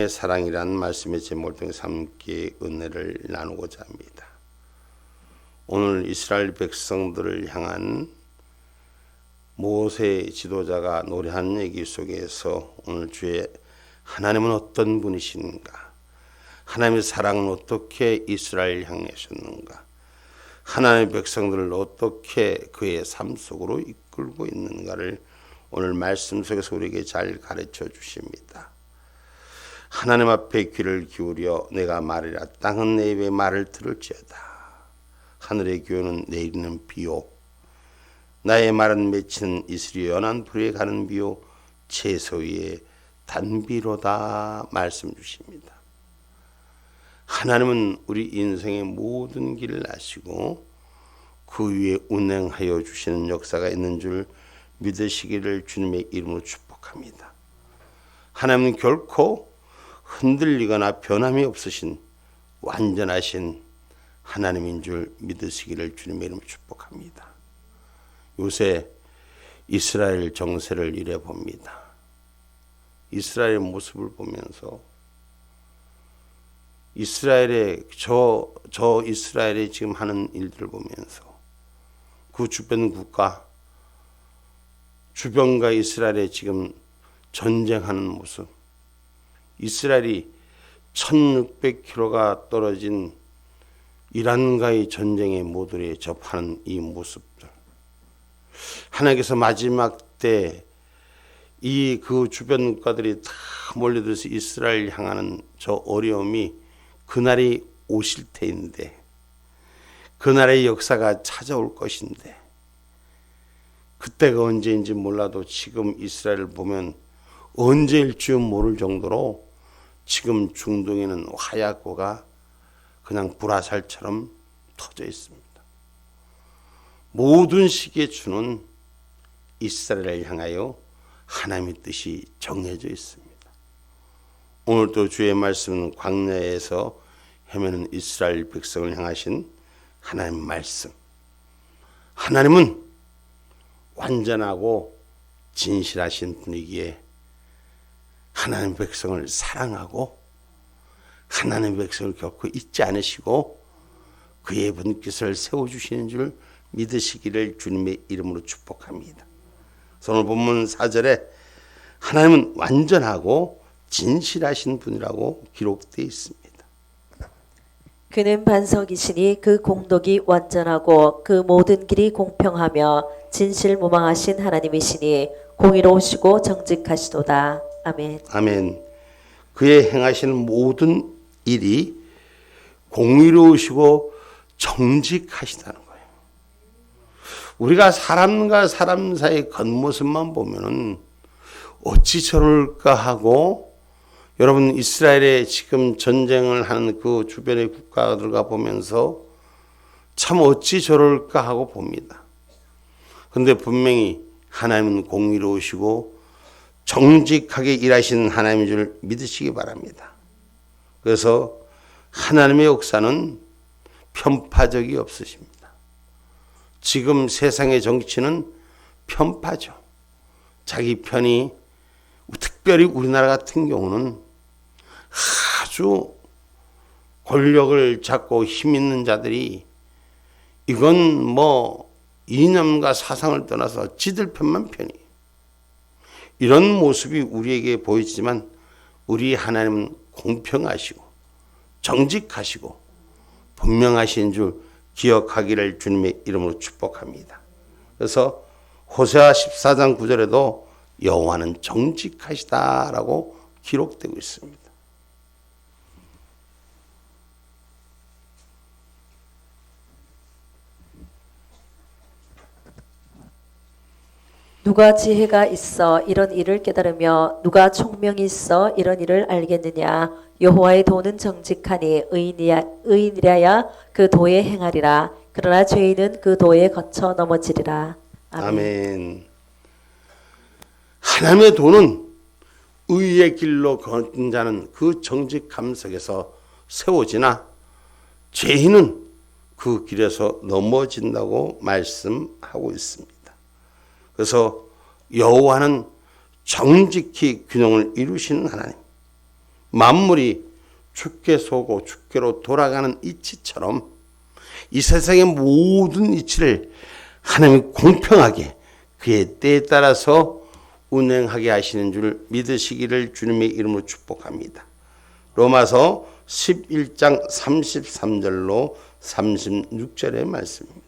사랑이라는 말씀의 제목을 통해서 함께 은혜를 나누고자 합니다. 오늘 이스라엘 백성들을 향한 모세 지도자가 노래한 얘기 속에서 오늘 주의 하나님은 어떤 분이신가, 하나님의 사랑은 어떻게 이스라엘을 향하셨는가, 하나님의 백성들을 어떻게 그의 삶 속으로 이끌고 있는가를 오늘 말씀 속에서 우리에게 잘 가르쳐 주십니다. 하나님 앞에 귀를 기울여 내가 말이라 땅은 내 입의 말을 들을지어다. 하늘의 기운은 내리는 비요, 나의 말은 맺히는 이슬이 연한 불에 가는 비요, 채소 위에 단비로다 말씀 주십니다. 하나님은 우리 인생의 모든 길을 아시고 그 위에 운행하여 주시는 역사가 있는 줄 믿으시기를 주님의 이름으로 축복합니다. 하나님은 결코 흔들리거나 변함이 없으신 완전하신 하나님인 줄 믿으시기를 주님의 이름으로 축복합니다. 요새 이스라엘 정세를 이래 봅니다. 이스라엘의 모습을 보면서 이스라엘의 저 이스라엘이 지금 하는 일들을 보면서 그 주변 국가 주변과 이스라엘의 지금 전쟁하는 모습, 이스라엘이 1600km가 떨어진 이란과의 전쟁의 모듈에 접하는 이 모습들, 하나님께서 마지막 때 이 그 주변 국가들이 다 몰려들어서 이스라엘 향하는 저 어려움이 그날이 오실 때인데, 그날의 역사가 찾아올 것인데, 그때가 언제인지 몰라도 지금 이스라엘을 보면 언제일 줄 모를 정도로 지금 중동에는 화약고가 그냥 불화살처럼 터져 있습니다. 모든 시기에 주는 이스라엘을 향하여 하나님의 뜻이 정해져 있습니다. 오늘도 주의 말씀은 광야에서 헤매는 이스라엘 백성을 향하신 하나님의 말씀. 하나님은 완전하고 진실하신 분이기에 하나님의 백성을 사랑하고 하나님의 백성을 결코 잊지 않으시고 그의 분깃을 세워주시는 줄 믿으시기를 주님의 이름으로 축복합니다. 오늘 본문 4절에 하나님은 완전하고 진실하신 분이라고 기록되어 있습니다. 그는 반석이시니 그 공덕이 완전하고 그 모든 길이 공평하며 진실무망하신 하나님이시니 공의로우시고 정직하시도다. 아멘. 아멘. 그의 행하시는 모든 일이 공의로우시고 정직하시다는 거예요. 우리가 사람과 사람 사이의 겉모습만 보면은 어찌 저럴까 하고, 여러분 이스라엘에 지금 전쟁을 하는 그 주변의 국가들과 보면서 참 어찌 저럴까 하고 봅니다. 그런데 분명히 하나님은 공의로우시고 정직하게 일하시는 하나님인 줄 믿으시기 바랍니다. 그래서 하나님의 역사는 편파적이 없으십니다. 지금 세상의 정치는 편파죠. 자기 편이, 특별히 우리나라 같은 경우는 아주 권력을 잡고 힘 있는 자들이 이건 뭐 이념과 사상을 떠나서 지들 편만 편이, 이런 모습이 우리에게 보이지만 우리 하나님은 공평하시고 정직하시고 분명하신 줄 기억하기를 주님의 이름으로 축복합니다. 그래서 호세아 14장 9절에도 여호와는 정직하시다라고 기록되고 있습니다. 누가 지혜가 있어 이런 일을 깨달으며 누가 총명이 있어 이런 일을 알겠느냐. 여호와의 도는 정직하니 의인이라야 그 도에 행하리라. 그러나 죄인은 그 도에 거쳐 넘어지리라. 아멘. 아멘. 하나님의 도는 의의 길로 걷는 자는 그 정직함 속에서 세워지나 죄인은 그 길에서 넘어진다고 말씀하고 있습니다. 그래서 여호와는 정직히 균형을 이루시는 하나님, 만물이 주께서고 주께로 돌아가는 이치처럼 이 세상의 모든 이치를 하나님이 공평하게 그의 때에 따라서 운행하게 하시는 줄 믿으시기를 주님의 이름으로 축복합니다. 로마서 11장 33절로 36절의 말씀입니다.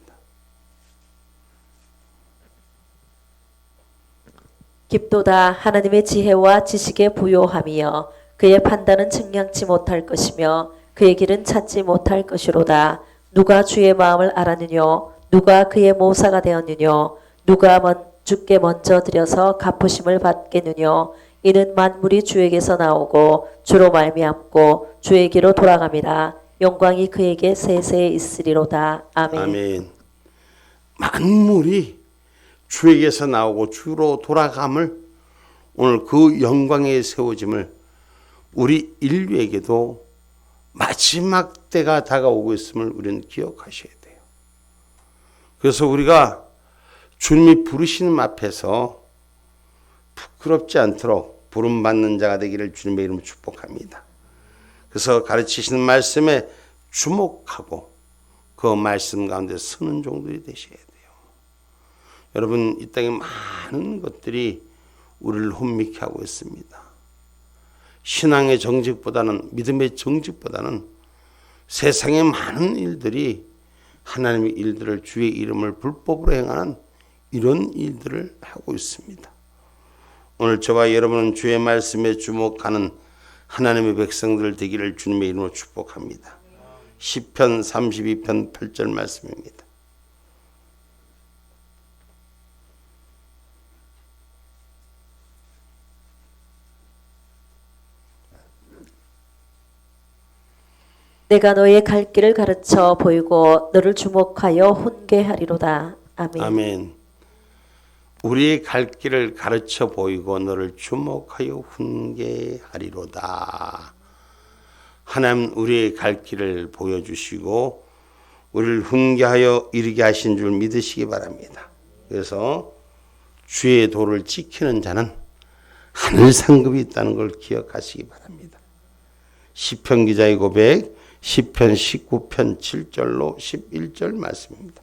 깊도다 하나님의 지혜와 지식에 부요함이여 그의 판단은 측량치 못할 것이며 그의 길은 찾지 못할 것이로다. 누가 주의 마음을 알았느뇨? 누가 그의 모사가 되었느뇨? 누가 주께 먼저 드려서 갚으심을 받겠느뇨? 이는 만물이 주에게서 나오고 주로 말미암고 주에게로 돌아갑니다. 영광이 그에게 세세에 있으리로다. 아멘. 아멘. 만물이 주에게서 나오고 주로 돌아감을, 오늘 그 영광의 세워짐을 우리 인류에게도 마지막 때가 다가오고 있음을 우리는 기억하셔야 돼요. 그래서 우리가 주님이 부르시는 앞에서 부끄럽지 않도록 부름받는 자가 되기를 주님의 이름으로 축복합니다. 그래서 가르치시는 말씀에 주목하고 그 말씀 가운데 서는 종들이 되셔야 돼요. 여러분, 이 땅에 많은 것들이 우리를 혼미케 하고 있습니다. 신앙의 정직보다는, 믿음의 정직보다는 세상의 많은 일들이 하나님의 일들을, 주의 이름을 불법으로 행하는 이런 일들을 하고 있습니다. 오늘 저와 여러분은 주의 말씀에 주목하는 하나님의 백성들 되기를 주님의 이름으로 축복합니다. 시편 32편 8절 말씀입니다. 내가 너의 갈 길을 가르쳐 보이고 너를 주목하여 훈계하리로다. 아멘. 아멘. 우리의 갈 길을 가르쳐 보이고 너를 주목하여 훈계하리로다. 하나님 우리의 갈 길을 보여주시고 우리를 훈계하여 이르게 하신 줄 믿으시기 바랍니다. 그래서 주의 도를 지키는 자는 하늘 상급이 있다는 걸 기억하시기 바랍니다. 시편 기자의 고백, 시편 19편 7절로 11절 말씀입니다.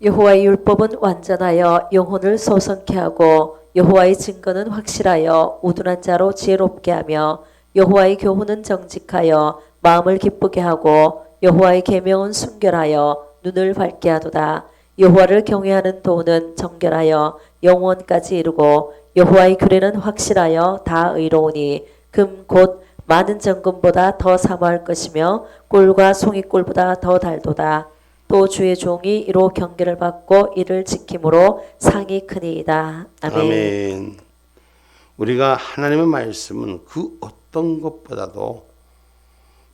여호와의 율법은 완전하여 영혼을 소성케 하고 여호와의 증거는 확실하여 우둔한 자로 지혜롭게 하며 여호와의 교훈은 정직하여 마음을 기쁘게 하고 여호와의 계명은 순결하여 눈을 밝게 하도다. 여호와를 경외하는 도는 정결하여 영원까지 이르고 여호와의 규례는 확실하여 다 의로우니 금 곧 많은 정금보다 더 사모할 것이며 꿀과 송이꿀보다 더 달도다. 또 주의 종이 이로 경계를 받고 이를 지킴으로 상이 크니이다. 아멘. 아멘. 우리가 하나님의 말씀은 그 어떤 것보다도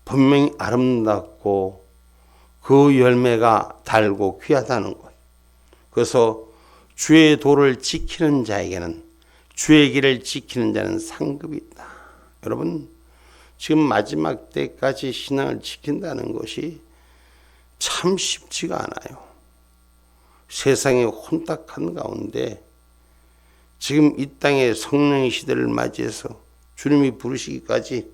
분명히 아름답고 그 열매가 달고 귀하다는 것. 그래서 주의 도를 지키는 자에게는, 주의 길을 지키는 자는 상급이 있다. 여러분, 지금 마지막 때까지 신앙을 지킨다는 것이 참 쉽지가 않아요. 세상의 혼탁한 가운데 지금 이 땅의 성령의 시대를 맞이해서 주님이 부르시기까지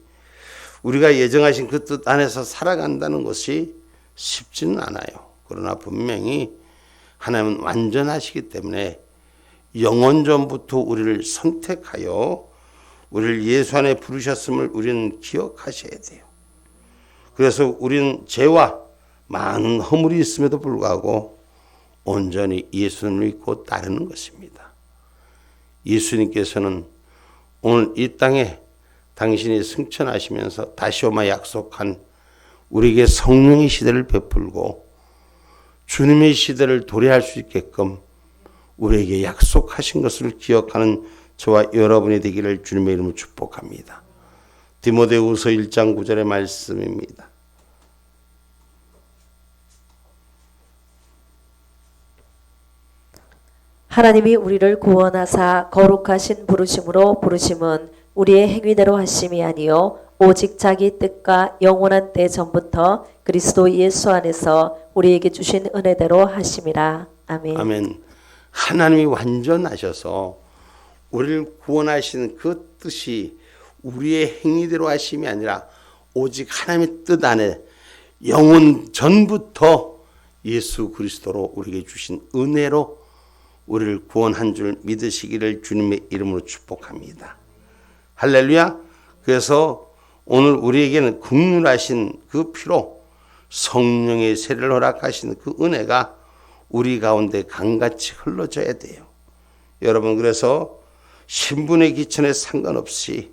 우리가 예정하신 그 뜻 안에서 살아간다는 것이 쉽지는 않아요. 그러나 분명히 하나님은 완전하시기 때문에 영원 전부터 우리를 선택하여 우리를 예수 안에 부르셨음을 우리는 기억하셔야 돼요. 그래서 우리는 죄와 많은 허물이 있음에도 불구하고 온전히 예수님을 믿고 따르는 것입니다. 예수님께서는 오늘 이 땅에 당신이 승천하시면서 다시 오마 약속한 우리에게 성령의 시대를 베풀고 주님의 시대를 도래할 수 있게끔 우리에게 약속하신 것을 기억하는 저와 여러분이 되기를 주님의 이름으로 축복합니다. 디모데후서 1장 9절의 말씀입니다. 하나님이 우리를 구원하사 거룩하신 부르심으로 부르심은 우리의 행위대로 하심이 아니요 오직 자기 뜻과 영원한 때 전부터 그리스도 예수 안에서 우리에게 주신 은혜대로 하심이라. 아멘. 아멘. 하나님이 완전하셔서 우리를 구원하시는 그 뜻이 우리의 행위대로 하심이 아니라 오직 하나님의 뜻 안에 영원 전부터 예수 그리스도로 우리에게 주신 은혜로 우리를 구원한 줄 믿으시기를 주님의 이름으로 축복합니다. 할렐루야. 그래서 오늘 우리에게는 긍휼하신 그 피로 성령의 세례를 허락하시는 그 은혜가 우리 가운데 강같이 흘러져야 돼요. 여러분, 그래서 신분의 기천에 상관없이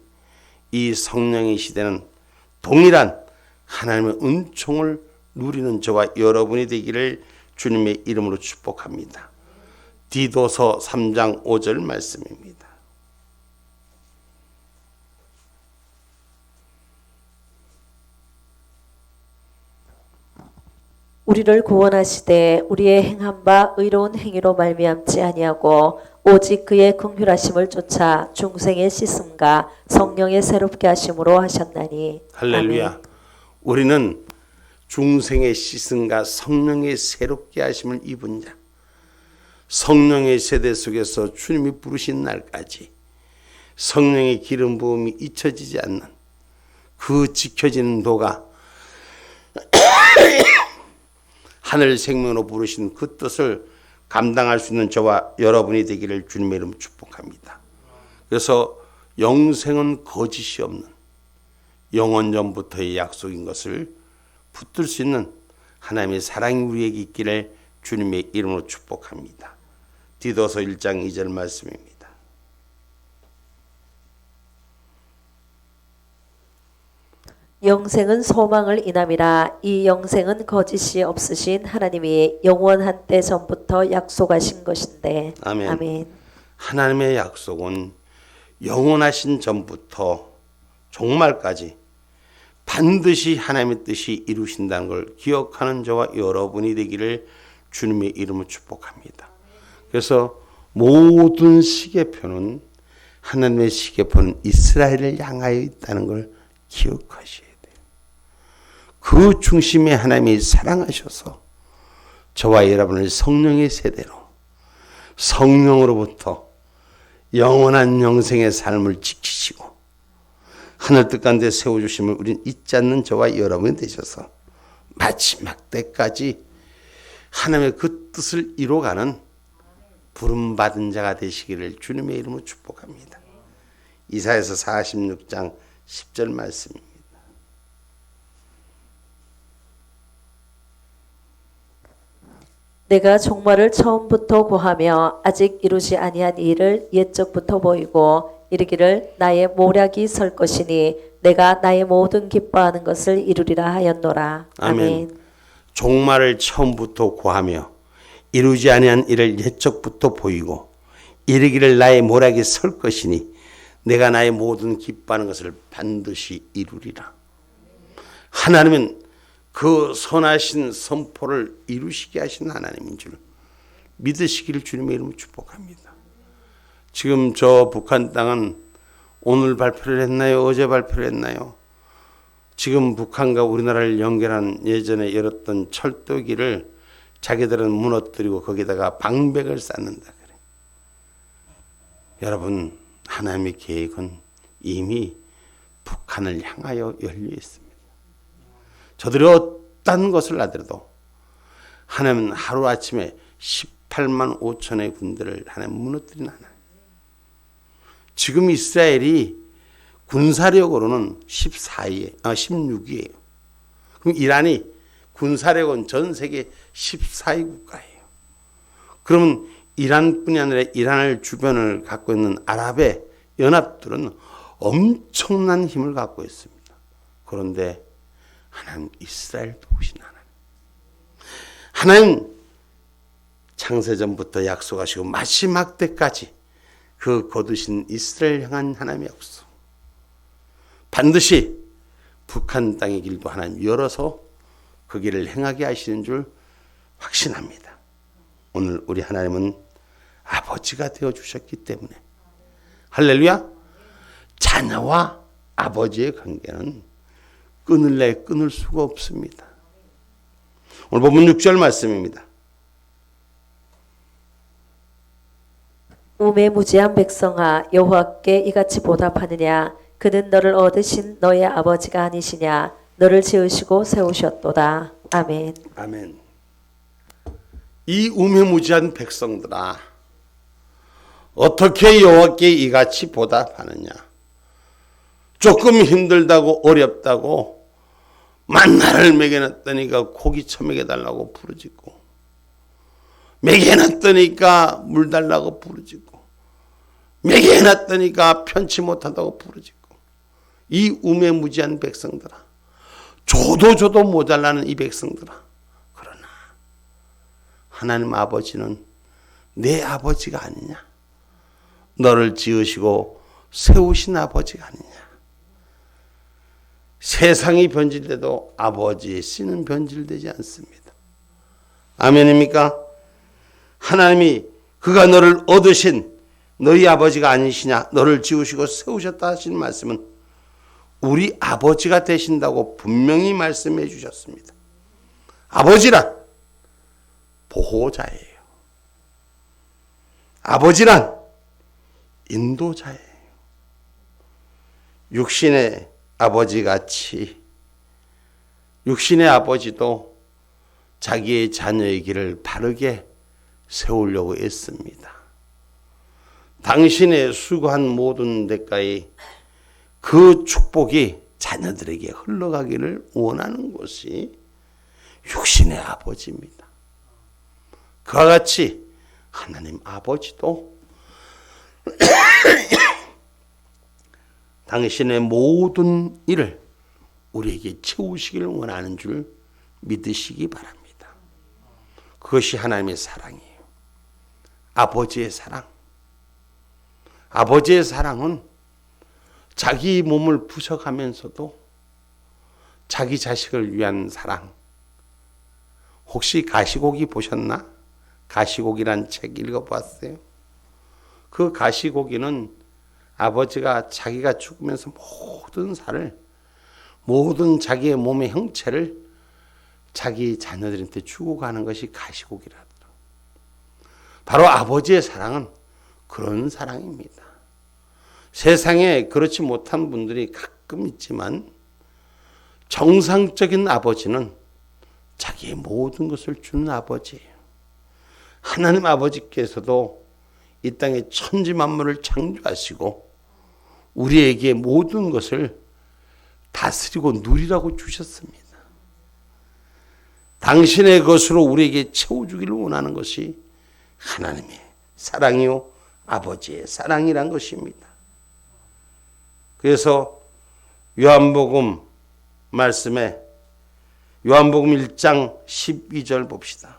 이 성령의 시대는 동일한 하나님의 은총을 누리는 저와 여러분이 되기를 주님의 이름으로 축복합니다. 디도서 3장 5절 말씀입니다. 우리를 구원하시되 우리의 행한 바 의로운 행위로 말미암지 아니하고 오직 그의 긍휼하심을 쫓아 중생의 씻음과 성령의 새롭게 하심으로 하셨나니. 할렐루야. 아멘. 우리는 중생의 씻음과 성령의 새롭게 하심을 입은 자, 성령의 세대 속에서 주님이 부르신 날까지 성령의 기름 부음이 잊혀지지 않는 그 지켜지는 도가 하늘 생명으로 부르신 그 뜻을 감당할 수 있는 저와 여러분이 되기를 주님의 이름으로 축복합니다. 그래서 영생은 거짓이 없는 영원 전부터의 약속인 것을 붙들 수 있는 하나님의 사랑이 우리에게 있기를 주님의 이름으로 축복합니다. 디도서 1장 2절 말씀입니다. 영생은 소망을 인함이라. 이 영생은 거짓이 없으신 하나님이 영원한 때 전부터 약속하신 것인데. 아멘. 아멘. 하나님의 약속은 영원하신 전부터 종말까지 반드시 하나님의 뜻이 이루신다는 걸 기억하는 저와 여러분이 되기를 주님의 이름으로 축복합니다. 그래서 모든 시계표는 하나님의 시계표는 이스라엘을 향하여 있다는 걸 기억하셔야 돼요. 그 중심에 하나님이 사랑하셔서 저와 여러분을 성령의 세대로 성령으로부터 영원한 영생의 삶을 지키시고 하늘 뜻 가운데 세워주심을 우리는 잊지 않는 저와 여러분이 되셔서 마지막 때까지 하나님의 그 뜻을 이뤄가는 부름받은 자가 되시기를 주님의 이름으로 축복합니다. 이사야서 46장 10절 말씀입니다. 내가 종말을 처음부터 고하며 아직 이루지 아니한 일을 옛적부터 보이고 이르기를 나의 모략이 설 것이니 내가 나의 모든 기뻐하는 것을 이루리라 하였노라. 아멘. 종말을 처음부터 고하며 이루지 아니한 일을 옛적부터 보이고 이르기를 나의 모략이 설 것이니 내가 나의 모든 기뻐하는 것을 반드시 이루리라. 하나님은 그 선하신 선포를 이루시게 하신 하나님인 줄 믿으시기를 주님의 이름으로 축복합니다. 지금 저 북한 땅은 오늘 발표를 했나요? 어제 발표를 했나요? 지금 북한과 우리나라를 연결한 예전에 열었던 철도기를 자기들은 무너뜨리고 거기다가 방백을 쌓는다 그래. 여러분, 하나님의 계획은 이미 북한을 향하여 열려 있습니다. 저들이 어떤 것을 하더라도 하나님은 하루아침에 18만 5천의 군대를 하나님 무너뜨린 하나님. 지금 이스라엘이 군사력으로는 16위예요. 그럼 이란이 군사력은 전 세계 14위 국가예요. 그러면 이란뿐이 아니라 이란을 주변을 갖고 있는 아랍의 연합들은 엄청난 힘을 갖고 있습니다. 그런데 하나님 이스라엘 도우신 하나님 창세전부터 약속하시고 마지막 때까지 그 거두신 이스라엘 향한 하나님의 약속. 반드시 북한 땅의 길도 하나님 열어서 그 길을 행하게 하시는 줄 확신합니다. 오늘 우리 하나님은 아버지가 되어주셨기 때문에 할렐루야. 자녀와 아버지의 관계는 끊을래 끊을 수가 없습니다. 오늘 본문 6절 말씀입니다. 우매무지한 백성아 여호와께 이같이 보답하느냐 그는 너를 얻으신 너의 아버지가 아니시냐 너를 지으시고 세우셨도다. 아멘. 아멘. 이 우매무지한 백성들아 어떻게 여호와께 이같이 보답하느냐. 조금 힘들다고 어렵다고 만나를 먹여놨더니까 고기 처먹여달라고 부르짖고 먹여놨더니까 물 달라고 부르짖고 먹여놨더니까 편치 못하다고 부르짖고 이 우매무지한 백성들아 줘도 모자라는 이 백성들아 그러나 하나님 아버지는 내 아버지가 아니냐. 너를 지으시고 세우신 아버지가 아니냐. 세상이 변질돼도 아버지의 씨는 변질되지 않습니다. 아멘입니까? 하나님이 그가 너를 얻으신 너희 아버지가 아니시냐 너를 지으시고 세우셨다 하시는 말씀은 우리 아버지가 되신다고 분명히 말씀해 주셨습니다. 아버지란 보호자예요. 아버지란 인도자예요. 육신의 아버지같이 육신의 아버지도 자기의 자녀의 길을 바르게 세우려고 애씁니다. 당신의 수고한 모든 대가에 그 축복이 자녀들에게 흘러가기를 원하는 것이 육신의 아버지입니다. 그와 같이 하나님 아버지도 당신의 모든 일을 우리에게 채우시기를 원하는 줄 믿으시기 바랍니다. 그것이 하나님의 사랑이에요. 아버지의 사랑. 아버지의 사랑은 자기 몸을 부셔가면서도 자기 자식을 위한 사랑. 혹시 가시고기 보셨나? 가시고기란 책 읽어봤어요? 그 가시고기는 아버지가 자기가 죽으면서 모든 살을, 모든 자기의 몸의 형체를 자기 자녀들한테 주고 가는 것이 가시고기라더라고요. 바로 아버지의 사랑은 그런 사랑입니다. 세상에 그렇지 못한 분들이 가끔 있지만 정상적인 아버지는 자기의 모든 것을 주는 아버지예요. 하나님 아버지께서도 이 땅에 천지 만물을 창조하시고 우리에게 모든 것을 다스리고 누리라고 주셨습니다. 당신의 것으로 우리에게 채워주기를 원하는 것이 하나님의 사랑이요 아버지의 사랑이란 것입니다. 그래서 요한복음 말씀에 요한복음 1장 12절 봅시다.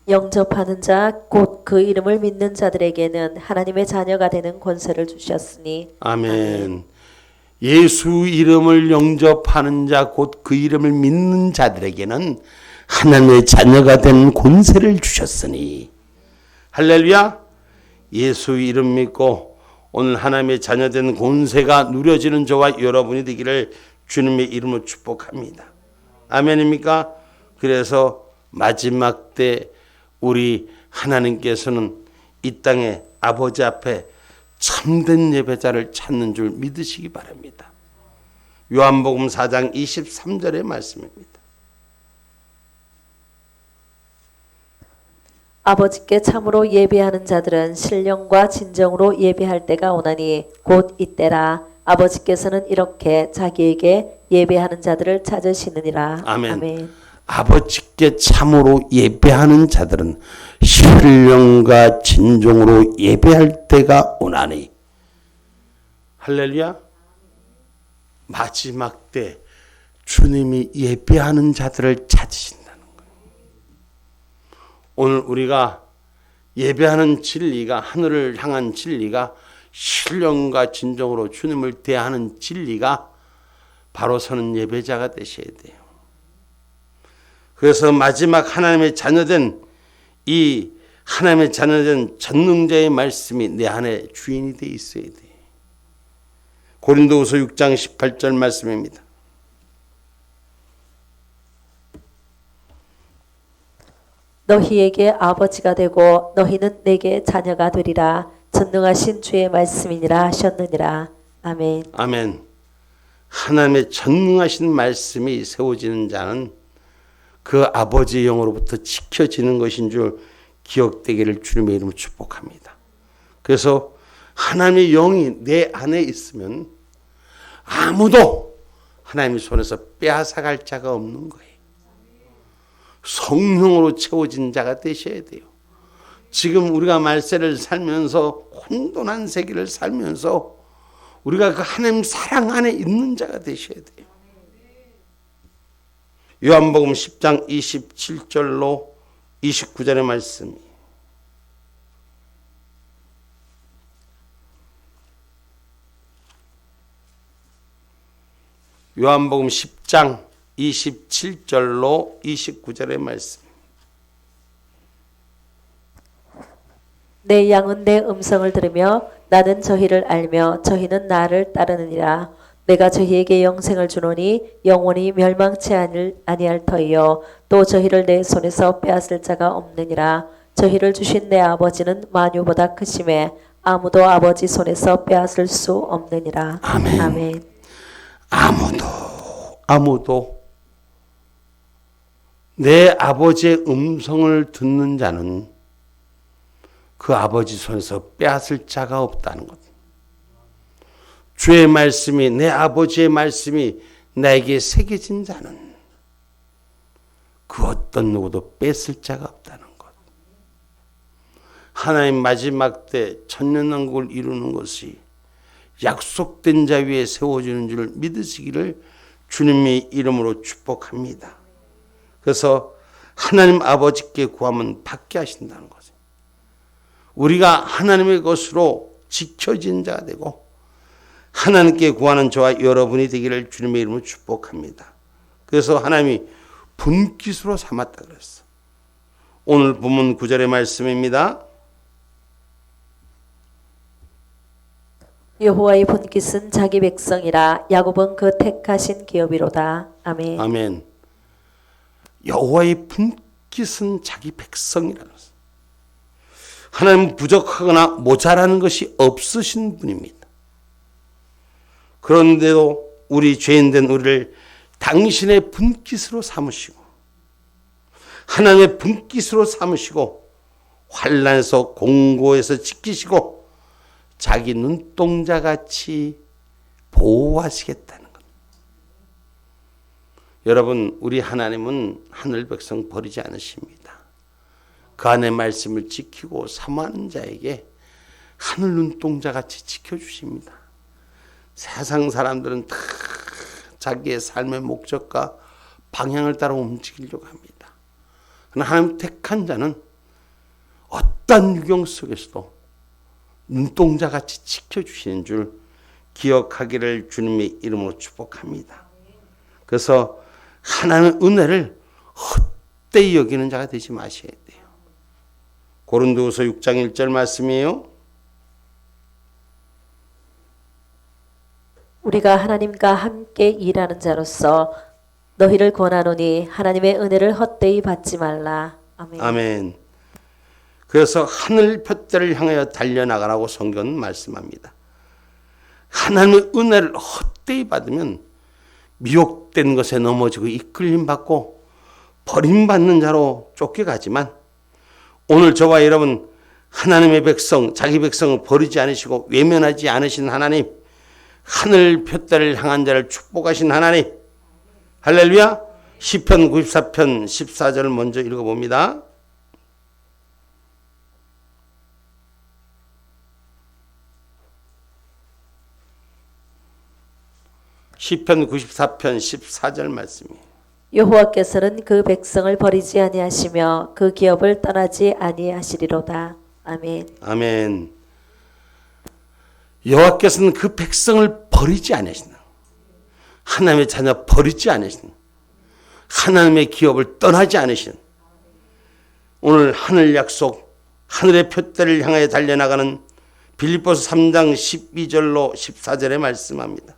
영접하는 자 곧 그 이름을 믿는 자들에게는 하나님의 자녀가 되는 권세를 주셨으니. 아멘. 예수 이름을 영접하는 자 곧 그 이름을 믿는 자들에게는 하나님의 자녀가 된 권세를 주셨으니. 할렐루야. 예수 이름 믿고 오늘 하나님의 자녀된 권세가 누려지는 저와 여러분이 되기를 주님의 이름으로 축복합니다. 아멘입니까? 그래서 마지막 때 우리 하나님께서는 이 땅에 아버지 앞에 참된 예배자를 찾는 줄 믿으시기 바랍니다. 요한복음 4장 23절의 말씀입니다. 아버지께 참으로 예배하는 자들은 신령과 진정으로 예배할 때가 오나니 곧 이때라. 아버지께서는 이렇게 자기에게 예배하는 자들을 찾으시느니라. 아멘. 아멘. 아버지께 참으로 예배하는 자들은 신령과 진정으로 예배할 때가 오나니. 할렐루야. 마지막 때 주님이 예배하는 자들을 찾으신다는 거예요. 오늘 우리가 예배하는 진리가, 하늘을 향한 진리가, 신령과 진정으로 주님을 대하는 진리가 바로 서는 예배자가 되셔야 돼요. 그래서 마지막 하나님의 자녀된 이 하나님의 자녀된 전능자의 말씀이 내 안에 주인이 되어 있어야 돼. 고린도후서 6장 18절 말씀입니다. 너희에게 아버지가 되고 너희는 내게 자녀가 되리라. 전능하신 주의 말씀이니라 하셨느니라. 아멘. 아멘. 하나님의 전능하신 말씀이 세워지는 자는 그 아버지의 영으로부터 지켜지는 것인 줄 기억되기를 주님의 이름으로 축복합니다. 그래서 하나님의 영이 내 안에 있으면 아무도 하나님의 손에서 빼앗아갈 자가 없는 거예요. 성령으로 채워진 자가 되셔야 돼요. 지금 우리가 말세를 살면서 혼돈한 세계를 살면서 우리가 그 하나님 사랑 안에 있는 자가 되셔야 돼요. 요한복음 10장 27절로 29절의 말씀이 요한복음 10장 27절로 29절의 말씀. 내 양은 내 음성을 들으며 나는 저희를 알며 저희는 나를 따르느니라. 내가 저희에게 영생을 주노니 영원히 멸망치 아니할 터이요 또 저희를 내 손에서 빼앗을 자가 없느니라. 저희를 주신 내 아버지는 만유보다 크심에 아무도 아버지 손에서 빼앗을 수 없느니라. 아멘. 아멘. 아무도 내 아버지의 음성을 듣는 자는 그 아버지 손에서 빼앗을 자가 없다는 것. 주의 말씀이, 내 아버지의 말씀이 나에게 새겨진 자는 그 어떤 누구도 뺏을 자가 없다는 것. 하나님 마지막 때 천년왕국을 이루는 것이 약속된 자 위에 세워지는 줄 믿으시기를 주님의 이름으로 축복합니다. 그래서 하나님 아버지께 구하면 받게 하신다는 거죠. 우리가 하나님의 것으로 지켜진 자가 되고 하나님께 구하는 저와 여러분이 되기를 주님의 이름으로 축복합니다. 그래서 하나님이 분깃으로 삼았다 그랬어. 오늘 본문 9절의 말씀입니다. 여호와의 분깃은 자기 백성이라. 야곱은 그 택하신 기업이로다. 아멘. 아멘. 여호와의 분깃은 자기 백성이라는 것입니다. 하나님은 부족하거나 모자라는 것이 없으신 분입니다. 그런데도 우리 죄인된 우리를 당신의 분깃으로 삼으시고 하나님의 분깃으로 삼으시고 환난에서 공고에서 지키시고 자기 눈동자같이 보호하시겠다는 것. 여러분, 우리 하나님은 하늘 백성 버리지 않으십니다. 그 안의 말씀을 지키고 사모하는 자에게 하늘 눈동자같이 지켜주십니다. 세상 사람들은 다 자기의 삶의 목적과 방향을 따라 움직이려고 합니다. 그러나 하나님 택한 자는 어떤 유경 속에서도 눈동자같이 지켜주시는 줄 기억하기를 주님의 이름으로 축복합니다. 그래서 하나님의 은혜를 헛되이 여기는 자가 되지 마셔야 돼요. 고린도후서 6장 1절 말씀이에요. 우리가 하나님과 함께 일하는 자로서 너희를 권하노니 하나님의 은혜를 헛되이 받지 말라. 아멘. 아멘. 그래서 하늘 푯대를 향하여 달려나가라고 성경은 말씀합니다. 하나님의 은혜를 헛되이 받으면 미혹된 것에 넘어지고 이끌림 받고 버림받는 자로 쫓겨가지만 오늘 저와 여러분 하나님의 백성, 자기 백성을 버리지 않으시고 외면하지 않으신 하나님, 하늘 푯대를 향한 자를 축복하신 하나님, 할렐루야. 시편 94편 14절을 먼저 읽어봅니다. 시편 94편 14절 말씀이에요. 여호와께서는 그 백성을 버리지 아니하시며 그 기업을 떠나지 아니하시리로다. 아멘. 아멘. 여호와께서는 그 백성을 버리지 않으신다. 하나님의 자녀 버리지 않으신다. 하나님의 기업을 떠나지 않으신 오늘 하늘 약속, 하늘의 푯대를 향하여 달려나가는 빌립보서 3장 12절로 14절에 말씀합니다.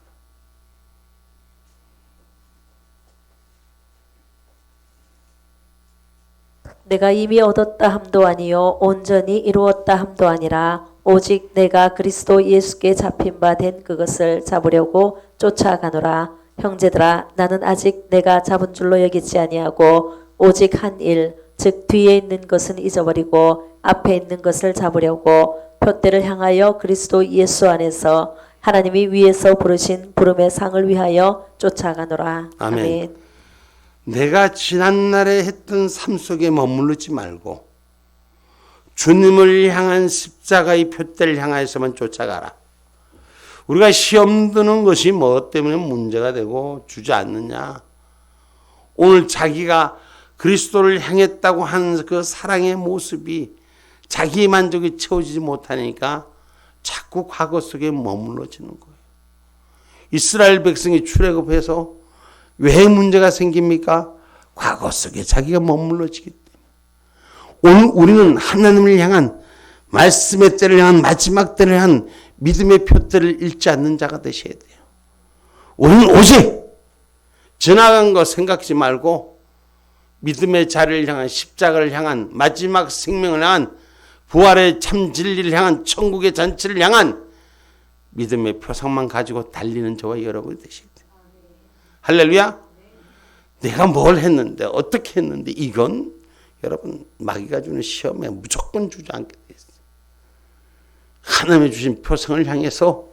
내가 이미 얻었다 함도 아니요 온전히 이루었다 함도 아니라 오직 내가 그리스도 예수께 잡힌 바 된 그것을 잡으려고 쫓아가노라. 형제들아 나는 아직 내가 잡은 줄로 여기지 아니하고 오직 한 일 즉 뒤에 있는 것은 잊어버리고 앞에 있는 것을 잡으려고 표대를 향하여 그리스도 예수 안에서 하나님이 위에서 부르신 부름의 상을 위하여 쫓아가노라. 아멘. 내가 지난날에 했던 삶 속에 머무르지 말고 주님을 향한 십자가의 표대를 향하여서만 쫓아가라. 우리가 시험 드는 것이 뭐 때문에 문제가 되고 주저앉느냐. 오늘 자기가 그리스도를 향했다고 하는 그 사랑의 모습이 자기 만족이 채워지지 못하니까 자꾸 과거 속에 머물러지는 거예요. 이스라엘 백성이 출애굽해서 왜 문제가 생깁니까? 과거 속에 자기가 머물러지기 때문에. 오늘 우리는 하나님을 향한 말씀의 때를 향한 마지막 때를 향한 믿음의 표대를 잃지 않는 자가 되셔야 돼요. 우리는 오직 지나간 거 생각지 말고 믿음의 자리를 향한 십자가를 향한 마지막 생명을 향한 부활의 참 진리를 향한 천국의 잔치를 향한 믿음의 표상만 가지고 달리는 저와 여러분이 되셔야 돼요. 할렐루야. 내가 뭘 했는데 어떻게 했는데 이건 여러분 마귀가 주는 시험에 무조건 주저앉게 돼 있어요. 하나님의 주신 표상을 향해서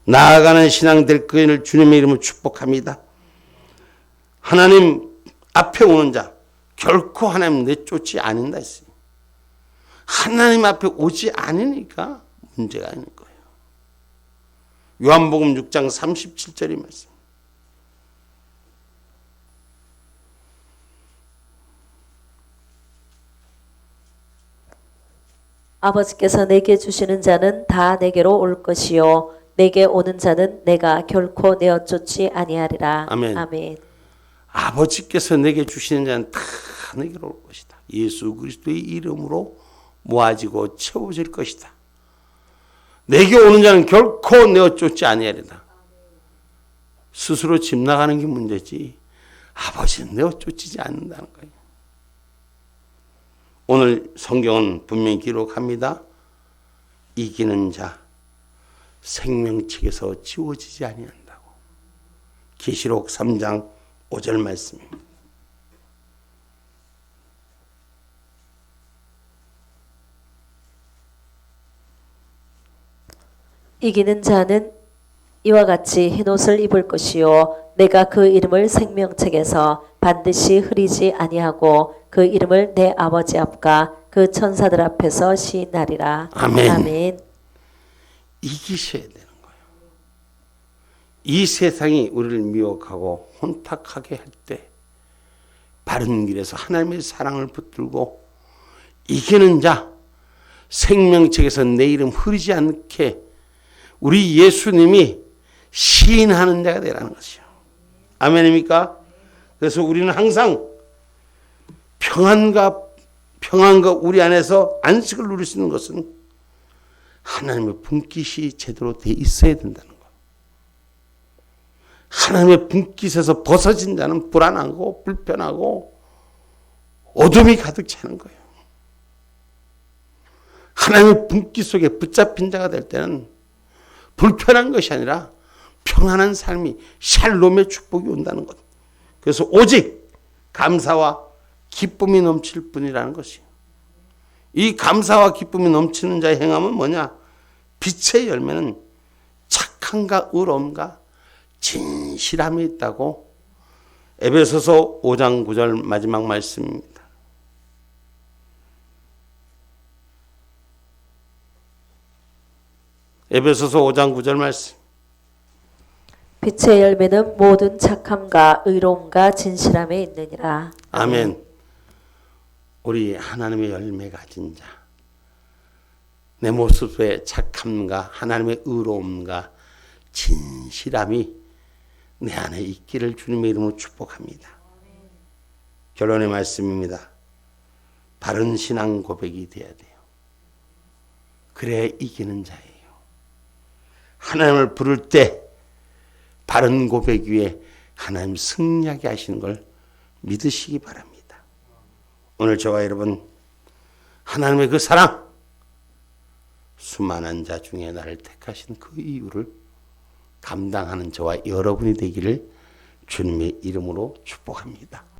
나아가는 신앙 될 그인을 주님의 이름으로 축복합니다. 하나님 앞에 오는 자 결코 하나님 내쫓지 않는다 했어요. 하나님 앞에 오지 않으니까 문제가 있는 거예요. 요한복음 6장 37절의 말씀. 아버지께서 내게 주시는 자는 다 내게로 올 것이요 내게 오는 자는 내가 결코 내어 쫓지 아니하리라. 아멘. 아멘. 아버지께서 내게 주시는 자는 다 내게로 올 것이다. 예수 그리스도의 이름으로 모아지고 채워질 것이다. 내게 오는 자는 결코 내어 쫓지 아니하리라. 스스로 집 나가는 게 문제지 아버지는 내어 쫓지 않는다는 거예요. 오늘 성경은 분명히 기록합니다. 이기는 자 생명책에서 지워지지 아니한다고. 계시록 3장 5절 말씀입니다. 이기는 자는 이와 같이 흰 옷을 입을 것이요 내가 그 이름을 생명책에서 반드시 흐리지 아니하고 그 이름을 내 아버지 앞과 그 천사들 앞에서 시인하리라. 아멘. 아멘. 이기셔야 되는 거예요. 이 세상이 우리를 미혹하고 혼탁하게 할 때 바른 길에서 하나님의 사랑을 붙들고 이기는 자 생명책에서 내 이름 흐리지 않게 우리 예수님이 시인하는 자가 되라는 것이요. 아멘입니까? 그래서 우리는 항상 평안과 우리 안에서 안식을 누릴 수 있는 것은 하나님의 분깃이 제대로 돼 있어야 된다는 거예요. 하나님의 분깃에서 벗어진 자는 불안하고 불편하고 어둠이 가득 차는 거예요. 하나님의 분깃 속에 붙잡힌 자가 될 때는 불편한 것이 아니라 평안한 삶이 샬롬의 축복이 온다는 것. 그래서 오직 감사와 기쁨이 넘칠 뿐이라는 것이에요. 이 감사와 기쁨이 넘치는 자의 행함은 뭐냐? 빛의 열매는 착함과 의로움과 진실함이 있다고 에베소서 5장 9절 마지막 말씀입니다. 에베소서 5장 9절 말씀. 빛의 열매는 모든 착함과 의로움과 진실함에 있느니라. 아멘. 우리 하나님의 열매 가진 자, 내 모습의 착함과 하나님의 의로움과 진실함이 내 안에 있기를 주님의 이름으로 축복합니다. 결론의 말씀입니다. 바른 신앙 고백이 돼야 돼요. 그래야 이기는 자예요. 하나님을 부를 때 바른 고백 위에 하나님 승리하게 하시는 걸 믿으시기 바랍니다. 오늘 저와 여러분 하나님의 그 사랑, 수많은 자 중에 나를 택하신 그 이유를 감당하는 저와 여러분이 되기를 주님의 이름으로 축복합니다.